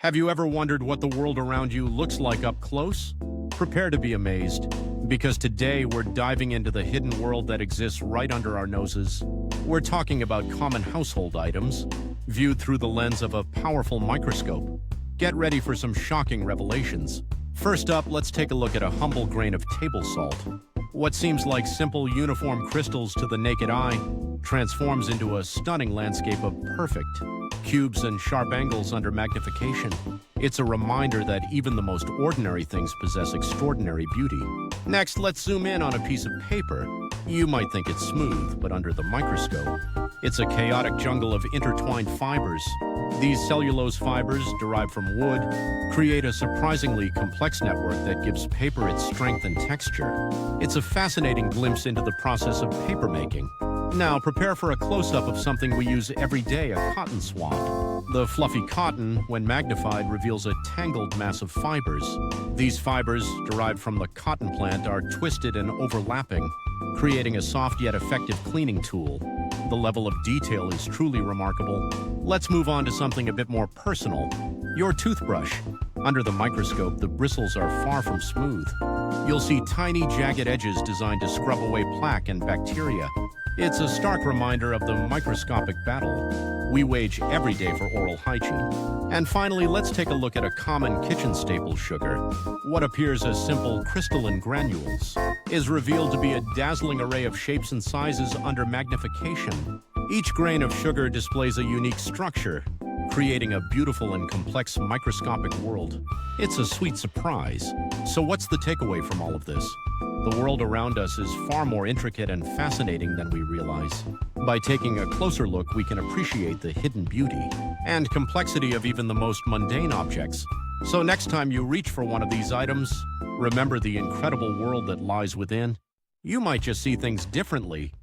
Have you ever wondered what the world around you looks like up close? Prepare to be amazed, because today we're diving into the hidden world that exists right under our noses. We're talking about common household items, viewed through the lens of a powerful microscope. Get ready for some shocking revelations. First up, let's take a look at a humble grain of table salt. What seems like simple uniform crystals to the naked eye transforms into a stunning landscape of perfect cubes and sharp angles under magnification. It's a reminder that even the most ordinary things possess extraordinary beauty. Next, let's zoom in on a piece of paper. You might think it's smooth, but under the microscope, it's a chaotic jungle of intertwined fibers. These cellulose fibers, derived from wood, create a surprisingly complex network that gives paper its strength and texture. It's a fascinating glimpse into the process of paper making. Now, prepare for a close-up of something we use every day, a cotton swab. The fluffy cotton, when magnified, reveals a tangled mass of fibers. These fibers, derived from the cotton plant, are twisted and overlapping, creating a soft yet effective cleaning tool. The level of detail is truly remarkable. Let's move on to something a bit more personal. Your toothbrush. Under the microscope, the bristles are far from smooth. You'll see tiny, jagged edges designed to scrub away plaque and bacteria. It's a stark reminder of the microscopic battle we wage every day for oral hygiene. And finally, let's take a look at a common kitchen staple, sugar. What appears as simple crystalline granules is revealed to be a dazzling array of shapes and sizes under magnification. Each grain of sugar displays a unique structure, creating a beautiful and complex microscopic world. It's a sweet surprise. So what's the takeaway from all of this? The world around us is far more intricate and fascinating than we realize. By taking a closer look, we can appreciate the hidden beauty and complexity of even the most mundane objects. So next time you reach for one of these items, remember the incredible world that lies within. You might just see things differently